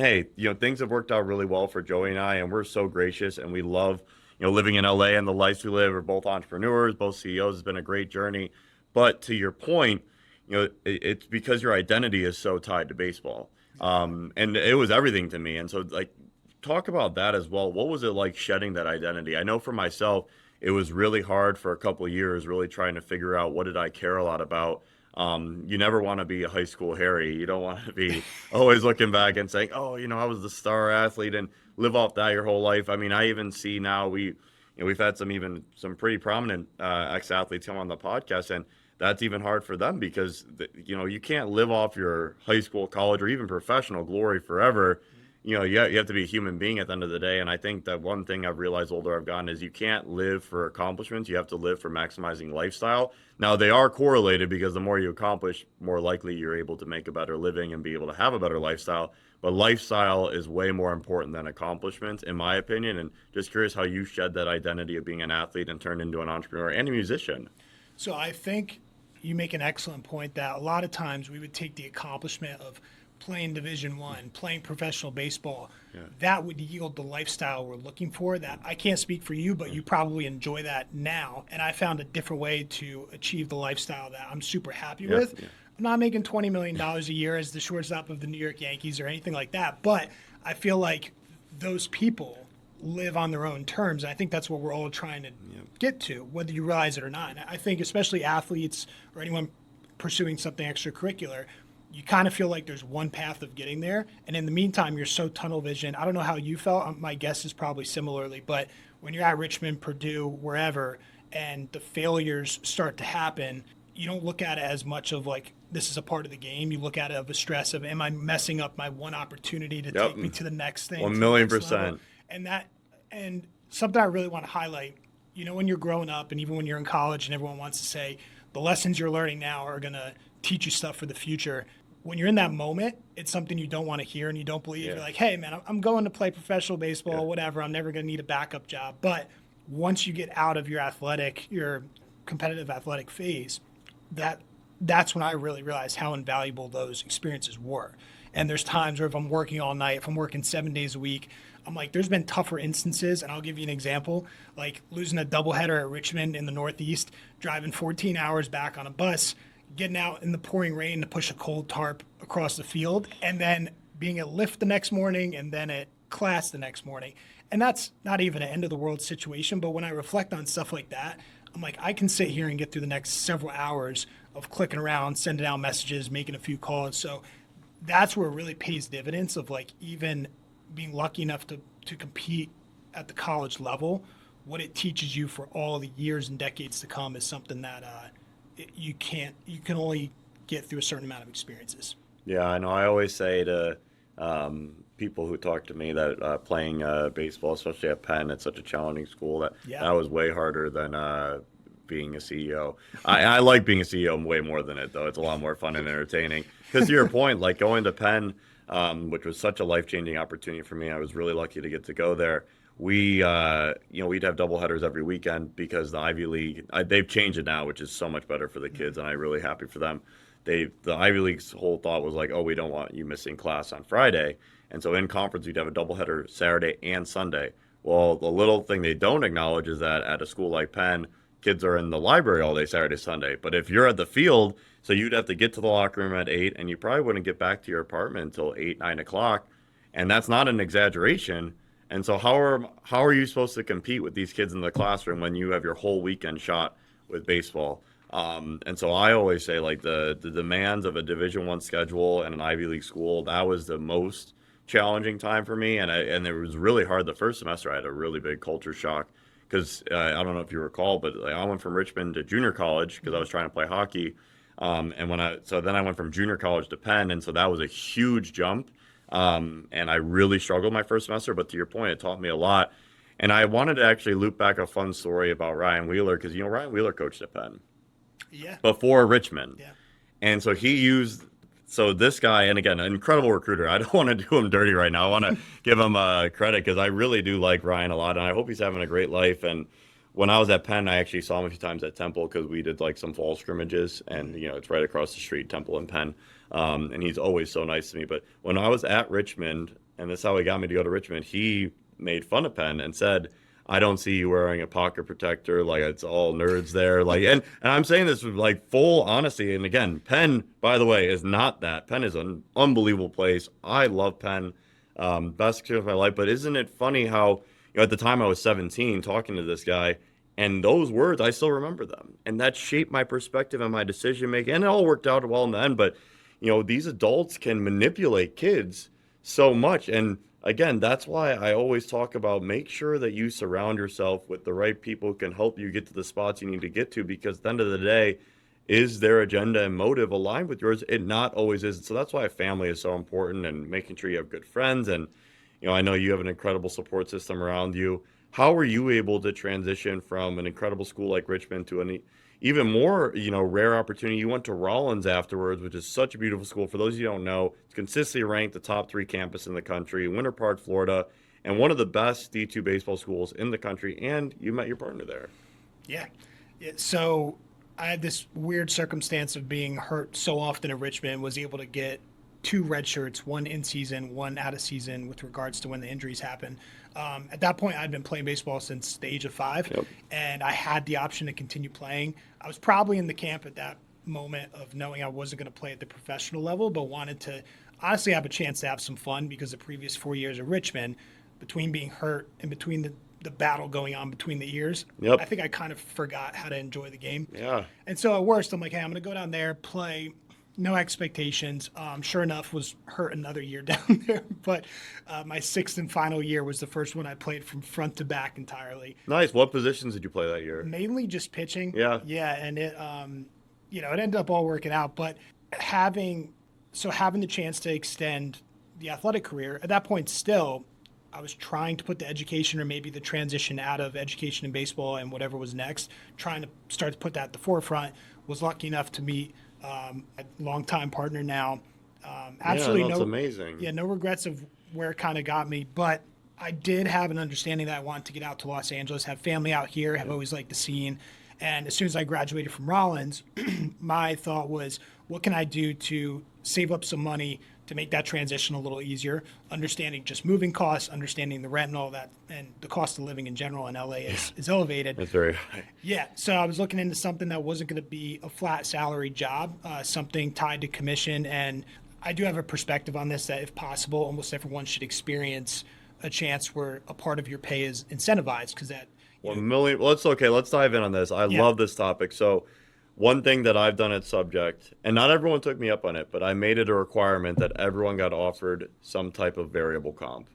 Hey, things have worked out really well for Joey and I, and we're so gracious and we love, living in LA and the lives we live. We're both entrepreneurs, both CEOs. It's been a great journey. But to your point, it's because your identity is so tied to baseball. Exactly. And it was everything to me. And so, like, talk about that as well. What was it like shedding that identity? I know for myself, it was really hard for a couple of years, really trying to figure out what did I care a lot about. You never want to be a high school Harry. You don't want to be always looking back and saying, "Oh, I was the star athlete," and live off that your whole life. I mean, I even see now we've had some pretty prominent ex-athletes come on the podcast, and that's even hard for them because you can't live off your high school, college, or even professional glory forever. You have to be a human being at the end of the day. And I think that one thing I've realized older I've gotten is you can't live for accomplishments. You have to live for maximizing lifestyle. Now, they are correlated because the more you accomplish, more likely you're able to make a better living and be able to have a better lifestyle. But lifestyle is way more important than accomplishments, in my opinion. And just curious how you shed that identity of being an athlete and turned into an entrepreneur and a musician. So I think you make an excellent point that a lot of times we would take the accomplishment of playing Division One, playing professional baseball. Yeah. That would yield the lifestyle we're looking for. That I can't speak for you, but you probably enjoy that now. And I found a different way to achieve the lifestyle that I'm super happy Yeah. with. Yeah. I'm not making $20 million a year as the shortstop of the New York Yankees or anything like that, but I feel like those people live on their own terms. I think that's what we're all trying to get to, whether you realize it or not. And I think especially athletes or anyone pursuing something extracurricular, you kind of feel like there's one path of getting there. And in the meantime, you're so tunnel vision. I don't know how you felt. My guess is probably similarly. But when you're at Richmond, Purdue, wherever, and the failures start to happen, you don't look at it as much of like, this is a part of the game. You look at it of a stress of, am I messing up my one opportunity to Yep. take me to the next thing, One to the million next level? percent. And that, and something I really want to highlight, when you're growing up and even when you're in college and everyone wants to say the lessons you're learning now are going to teach you stuff for the future. When you're in that moment, it's something you don't want to hear and you don't believe. Yeah. You're like, hey, man, I'm going to play professional baseball, Yeah. whatever. I'm never going to need a backup job. But once you get out of your competitive athletic phase, that's when I really realized how invaluable those experiences were. And there's times where if I'm working all night, if I'm working 7 days a week, I'm like, there's been tougher instances, and I'll give you an example, like losing a doubleheader at Richmond in the Northeast, driving 14 hours back on a bus, getting out in the pouring rain to push a cold tarp across the field, and then being at lift the next morning and then at class the next morning. And that's not even an end of the world situation, but when I reflect on stuff like that, I'm like, I can sit here and get through the next several hours of clicking around, sending out messages, making a few calls. So that's where it really pays dividends of like even being lucky enough to compete at the college level. What it teaches you for all the years and decades to come is something that you can only get through a certain amount of experiences. Yeah, I know. I always say to people who talk to me that playing baseball, especially at Penn, it's such a challenging school Yeah. that was way harder than being a CEO. I like being a CEO way more than it, though. It's a lot more fun and entertaining. Because to your point, like going to Penn, which was such a life-changing opportunity for me, I was really lucky to get to go there. We'd have doubleheaders every weekend because the Ivy League, they've changed it now, which is so much better for the kids, and I'm really happy for them. The Ivy League's whole thought was like, oh, we don't want you missing class on Friday, and so in conference we'd have a doubleheader Saturday and Sunday. Well, the little thing they don't acknowledge is that at a school like Penn, kids are in the library all day Saturday, Sunday. But if you're at the field, so you'd have to get to the locker room at 8, and you probably wouldn't get back to your apartment until 8, 9 o'clock, and that's not an exaggeration. And so how are you supposed to compete with these kids in the classroom when you have your whole weekend shot with baseball? And so I always say like the demands of a Division One schedule and an Ivy League school, that was the most challenging time for me, and it was really hard the first semester. I had a really big culture shock because I don't know if you recall, but like, I went from Richmond to junior college because I was trying to play hockey, and then I went from junior college to Penn, and so that was a huge jump. And I really struggled my first semester, but to your point, it taught me a lot. And I wanted to actually loop back a fun story about Ryan Wheeler because Ryan Wheeler coached at Penn Yeah. before Richmond, Yeah. and so this guy, and again, an incredible recruiter. I don't want to do him dirty right now. I want to give him credit because I really do like Ryan a lot, and I hope he's having a great life. And when I was at Penn, I actually saw him a few times at Temple because we did like some fall scrimmages, and it's right across the street, Temple and Penn. And he's always so nice to me. But when I was at Richmond and this is how he got me to go to Richmond. He made fun of Penn and said, I don't see you wearing a pocket protector. Like, it's all nerds there. Like, and I'm saying this with like full honesty. And again, Penn, by the way, is not that. Penn is an unbelievable place. I love Penn. Best experience of my life. But isn't it funny how, at the time I was 17 talking to this guy, and those words, I still remember them. And that shaped my perspective and my decision making. And it all worked out well in the end. But, these adults can manipulate kids so much. And again, that's why I always talk about make sure that you surround yourself with the right people who can help you get to the spots you need to get to, because at the end of the day, is their agenda and motive aligned with yours? It not always is. So that's why family is so important, and making sure you have good friends. And, I know you have an incredible support system around you. How were you able to transition from an incredible school like Richmond to an even more, rare opportunity? You went to Rollins afterwards, which is such a beautiful school. For those of you who don't know, it's consistently ranked the top 3 campus in the country, Winter Park, Florida, and one of the best D2 baseball schools in the country. And you met your partner there. Yeah. So I had this weird circumstance of being hurt so often at Richmond, was able to get 2 red shirts, one in season, one out of season, with regards to when the injuries happened. At that point, I'd been playing baseball since the age of 5, Yep. and I had the option to continue playing. I was probably in the camp at that moment of knowing I wasn't going to play at the professional level, but wanted to honestly have a chance to have some fun, because the previous 4 years at Richmond, between being hurt and between the battle going on between the ears, Yep. I think I kind of forgot how to enjoy the game. Yeah. And so at worst, I'm like, hey, I'm going to go down there, play, no expectations. Sure enough, was hurt another year down there. But my 6th and final year was the first one I played from front to back entirely. Nice. What positions did you play that year? Mainly just pitching. Yeah. Yeah, and it, it ended up all working out. But having the chance to extend the athletic career, at that point still, I was trying to put the education, or maybe the transition out of education and baseball and whatever was next, trying to start to put that at the forefront. Was lucky enough to meet a longtime partner now. Absolutely that's no, amazing. Yeah, no regrets of where it kind of got me, but I did have an understanding that I wanted to get out to Los Angeles, have family out here, have always liked the scene. And as soon as I graduated from Rollins, my thought was, what can I do to save up some money to make that transition a little easier, understanding just moving costs, understanding the rent and all that, and the cost of living in general in LA is elevated. It's very high. Yeah, so I was looking into something that wasn't going to be a flat salary job, something tied to commission. And I do have a perspective on this that, if possible, almost everyone should experience a chance where a part of your pay is incentivized, because that. 1 million. Let's dive in on this. I love this topic. So one thing that I've done at Subject, and not everyone took me up on it, but I made it a requirement that everyone got offered some type of variable comp.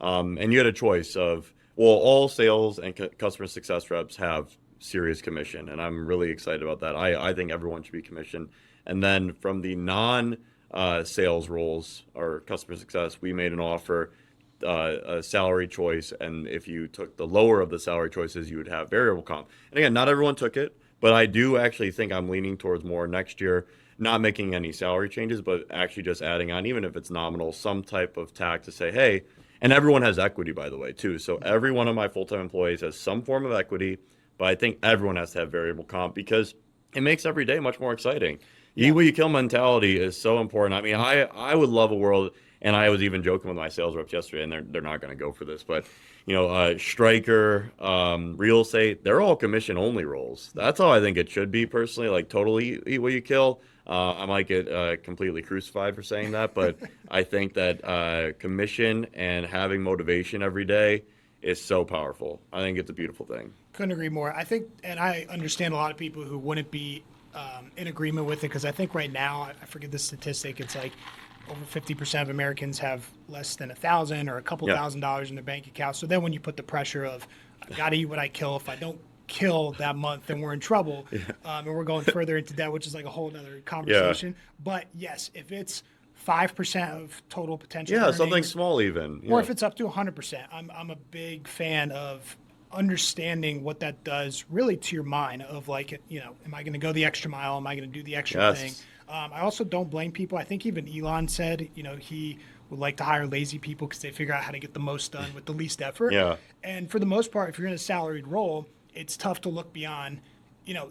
And you had a choice of, all sales and customer success reps have serious commission, and I'm really excited about that. I think everyone should be commissioned. And then from the non-sales roles or customer success, we made an offer, a salary choice, and if you took the lower of the salary choices, you would have variable comp. And again, not everyone took it, but I do actually think I'm leaning towards more next year, not making any salary changes, but actually just adding on, even if it's nominal, some type of tack to say, hey, and everyone has equity, by the way, too. So every one of my full-time employees has some form of equity, but I think everyone has to have variable comp, because it makes every day much more exciting. Eat what you kill mentality is so important. I mean, I would love a world, and I was even joking with my sales reps yesterday, and they're not going to go for this, but striker, real estate, they're all commission only roles. That's how I think it should be personally, like totally eat what you kill. I might get completely crucified for saying that, but I think that commission and having motivation every day is so powerful. I think it's a beautiful thing. Couldn't agree more. I think, and I understand a lot of people who wouldn't be in agreement with it, because I think right now, I forget the statistic, it's like over 50% of Americans have less than $1,000 or a couple $1,000 in their bank account. So then when you put the pressure of, I've got to eat what I kill, if I don't kill that month, then we're in trouble. And we're going further into debt, which is like a whole other conversation. But yes, if it's 5% of total potential earnings, something small even. Or if it's up to 100%, I'm a big fan of understanding what that does really to your mind of like, am I going to go the extra mile? Am I going to do the extra thing? I also don't blame people. I think even Elon said, he would like to hire lazy people because they figure out how to get the most done with the least effort. Yeah. And for the most part, if you're in a salaried role, it's tough to look beyond,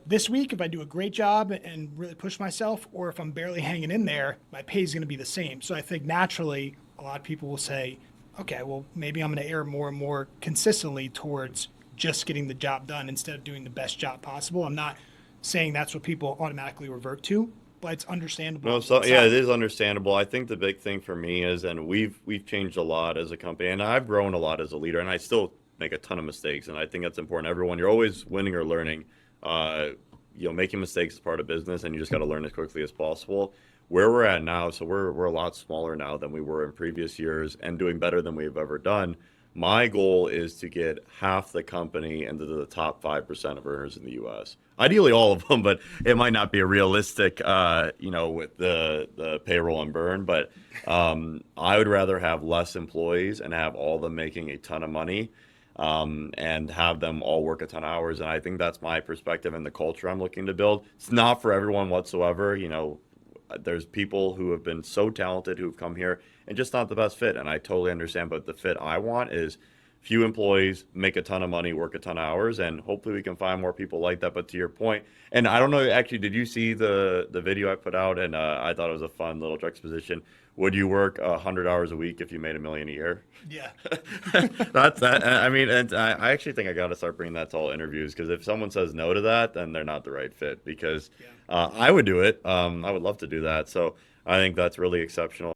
this week, if I do a great job and really push myself, or if I'm barely hanging in there, my pay is going to be the same. So I think naturally a lot of people will say, okay, well, maybe I'm going to err more and more consistently towards just getting the job done instead of doing the best job possible. I'm not saying that's what people automatically revert to, but it's understandable No, on so both yeah, it sides. is understandable. I think the big thing for me is, and we've changed a lot as a company, and I've grown a lot as a leader, and I still make a ton of mistakes, and I think that's important. Everyone, you're always winning or learning. Uh, Making mistakes is part of business, and you just got to learn as quickly as possible. Where we're at now, so we're a lot smaller now than we were in previous years, and doing better than we've ever done. My goal is to get half the company into the top 5% of earners in the U.S. Ideally, all of them, but it might not be a realistic, with the payroll and burn. But I would rather have less employees and have all of them making a ton of money, and have them all work a ton of hours. And I think that's my perspective and the culture I'm looking to build. It's not for everyone whatsoever. There's people who have been so talented who've come here and just not the best fit. And I totally understand. But the fit I want is few employees, make a ton of money, work a ton of hours, and hopefully we can find more people like that. But to your point, and I don't know, actually, did you see the video I put out? And I thought it was a fun little juxtaposition. Would you work 100 hours a week if you made $1 million a year? Yeah. That's that. I mean, and I actually think I got to start bringing that to all interviews, because if someone says no to that, then they're not the right fit. Because Yeah. I would do it. I would love to do that. So I think that's really exceptional.